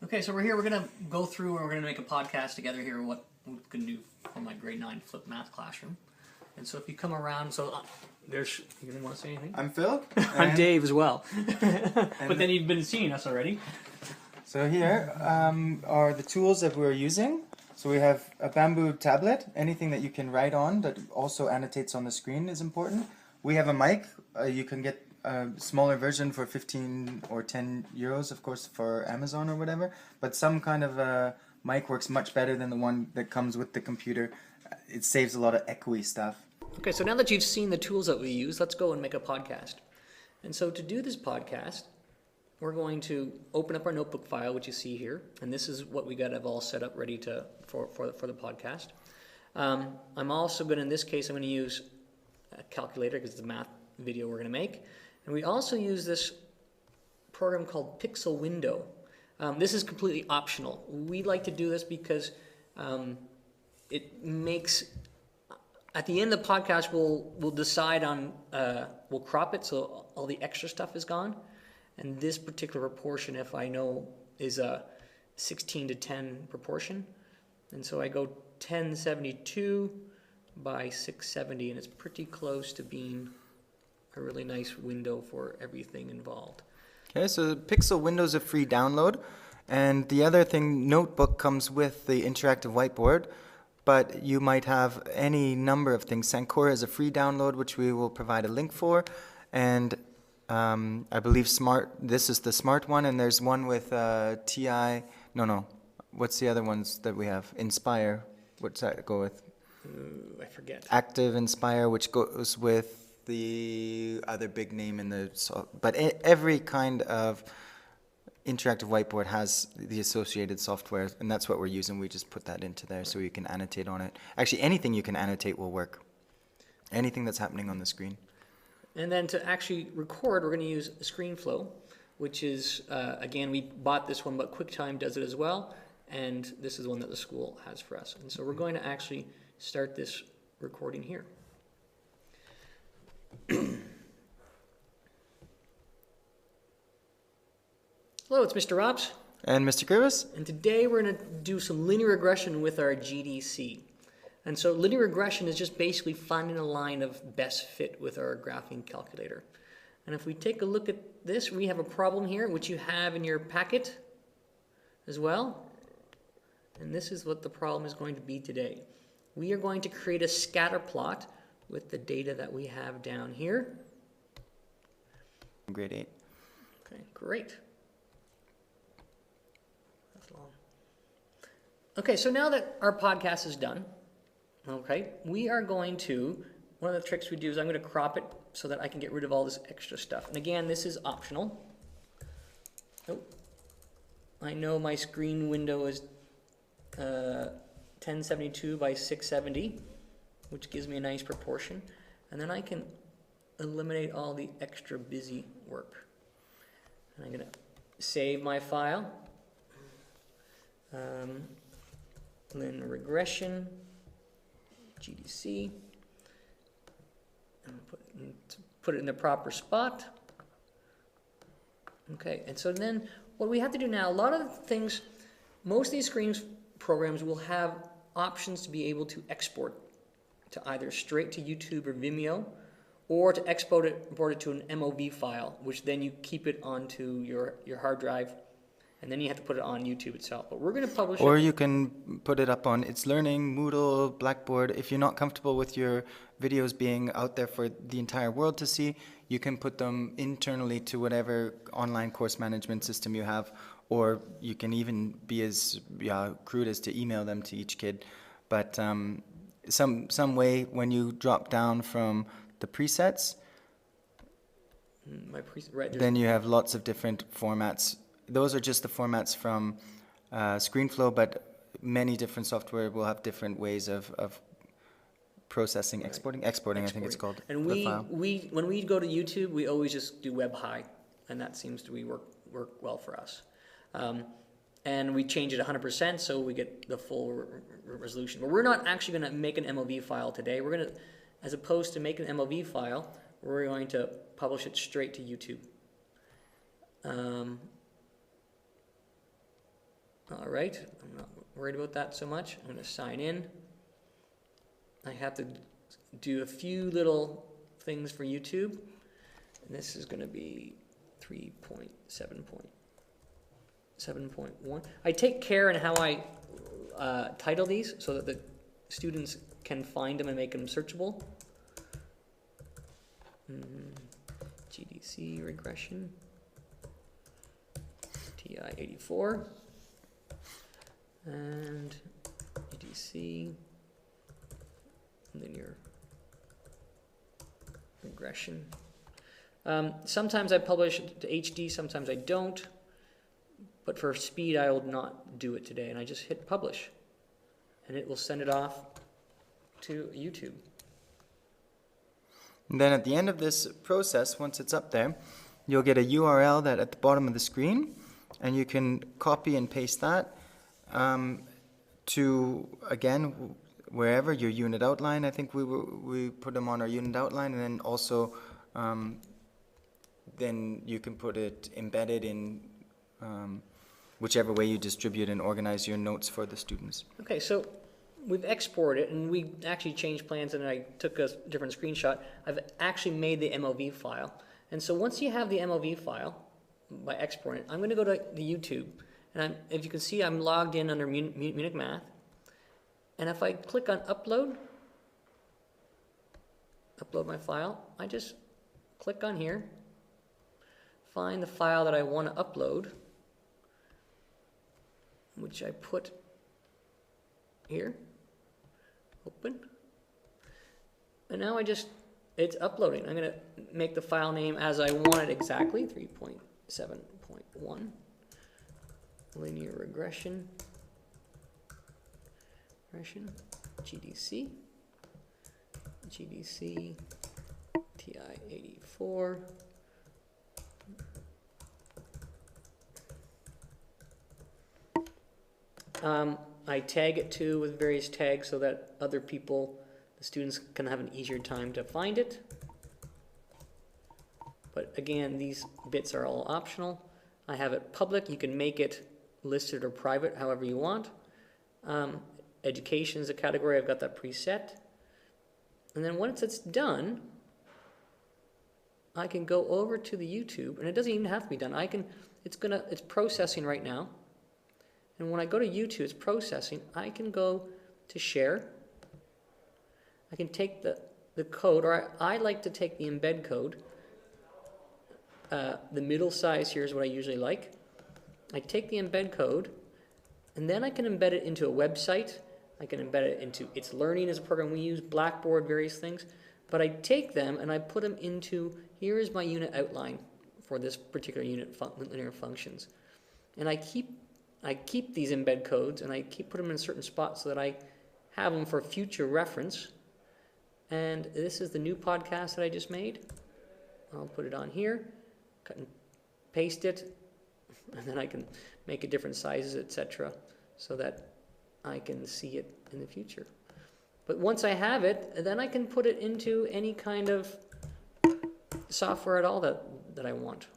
Okay, so we're here. We're gonna go through and we're gonna make a podcast together here. What we can do for my grade 9 flipped math classroom. And so if you come around, there's. You gonna want to say anything? I'm Phil. I'm Dave as well. But then you've been seeing us already. So here are the tools that we're using. So we have a bamboo tablet. Anything that you can write on that also annotates on the screen is important. We have a mic. You can get a smaller version for 15 or 10 euros, of course, for Amazon or whatever. But some kind of mic works much better than the one that comes with the computer. It saves a lot of echoey stuff. Okay, so now that you've seen the tools that we use, let's go and make a podcast. And so to do this podcast, we're going to open up our notebook file, which you see here, and this is what we got all set up ready for the podcast. I'm also going to, in this case, I'm going to use a calculator because it's a math video we're going to make. And we also use this program called Pixel Window. This is completely optional. We like to do this because it makes, at the end of the podcast, we'll decide on, we'll crop it so all the extra stuff is gone. And this particular proportion, if I know, is a 16:10 proportion. And so I go 1072 by 670, and it's pretty close to being a really nice window for everything involved. Okay, so Pixel Window is a free download. And the other thing, Notebook comes with the interactive whiteboard, but you might have any number of things. Sancora is a free download, which we will provide a link for. And I believe this is the Smart one, and there's one with TI. No. What's the other ones that we have? Inspire. What's that go with? I forget. Active Inspire, which goes with the other big name in the. But every kind of interactive whiteboard has the associated software, and that's what we're using. We just put that into there so you can annotate on it. Actually, anything you can annotate will work. Anything that's happening on the screen. And then to actually record, we're going to use ScreenFlow, which is, again, we bought this one, but QuickTime does it as well. And this is one that the school has for us. And so we're going to actually start this recording here. Hello, it's Mr. Robs. And Mr. Krivas? And today we're going to do some linear regression with our GDC. And so linear regression is just basically finding a line of best fit with our graphing calculator. And if we take a look at this, we have a problem here, which you have in your packet as well. And this is what the problem is going to be today. We are going to create a scatter plot with the data that we have down here. Grade 8. Okay, great. That's long. Okay, so now that our podcast is done, okay, we are going to, one of the tricks we do is I'm going to crop it so that I can get rid of all this extra stuff. And again, this is optional. Oh, I know my screen window is 1072 by 670, which gives me a nice proportion. And then I can eliminate all the extra busy work. And I'm going to save my file. Linear regression. GDC, and put it in the proper spot. Okay, and so then what we have to do now, a lot of things, most of these screens programs will have options to be able to export to either straight to YouTube or Vimeo, or to import it to an MOV file, which then you keep it onto your hard drive. And then you have to put it on YouTube itself. But we're going to publish it. Or you can put it up on It's Learning, Moodle, Blackboard. If you're not comfortable with your videos being out there for the entire world to see, you can put them internally to whatever online course management system you have. Or you can even be as crude as to email them to each kid. But some way when you drop down from the presets, then you have lots of different formats. Those are just the formats from ScreenFlow, but many different software will have different ways of processing, right. Exporting, I think it's called. And when we go to YouTube, we always just do web high, and that seems to work well for us. And we change it 100%, so we get the full resolution. But we're not actually going to make an MOV file today. We're going to, as opposed to make an MOV file, we're going to publish it straight to YouTube. right, I'm not worried about that so much. I'm going to sign in. I have to do a few little things for YouTube. And this is going to be 3.7.1. I take care in how I title these so that the students can find them and make them searchable. GDC regression, TI-84, and GDC linear regression. Sometimes I publish to HD, sometimes I don't, but for speed I will not do it today, and I just hit publish, and it will send it off to YouTube. And then at the end of this process, once it's up there, you'll get a URL that at the bottom of the screen, and you can copy and paste that to, again, wherever your unit outline. I think we put them on our unit outline, and then also then you can put it embedded in whichever way you distribute and organize your notes for the students. Okay, so we've exported it, and we actually changed plans, and I took a different screenshot. I've actually made the MOV file. And so once you have the MOV file, by exporting it, I'm going to go to the YouTube. And if you can see, I'm logged in under Munich Math. And if I click on upload my file, I just click on here, find the file that I want to upload, which I put here, open, and now it's uploading. I'm going to make the file name as I want it exactly, 3.7.1, linear regression, GDC, TI-84, I tag it too with various tags so that other people, the students, can have an easier time to find it. But again, these bits are all optional. I have it public. You can make it listed or private, however you want. Education is a category. I've got that preset. And then once it's done, I can go over to the YouTube, and it doesn't even have to be done. It's processing right now. And when I go to YouTube, it's processing. I can go to share. I can take the code, or I like to take the embed code. The middle size here is what I usually like. I take the embed code, and then I can embed it into a website. I can embed it into It's Learning as a program we use, Blackboard, various things. But I take them and I put them into, here is my unit outline for this particular unit, linear functions. And I keep these embed codes, and I put them in certain spots so that I have them for future reference. And this is the new podcast that I just made. I'll put it on here, cut and paste it, and then I can make it different sizes, etc., so that I can see it in the future. But once I have it, then I can put it into any kind of software at all that I want.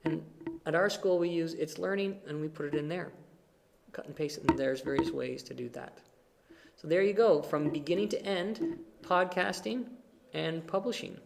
And at our school, we use It's Learning, and we put it in there. Cut and paste it, and there's various ways to do that. So there you go, from beginning to end, podcasting and publishing.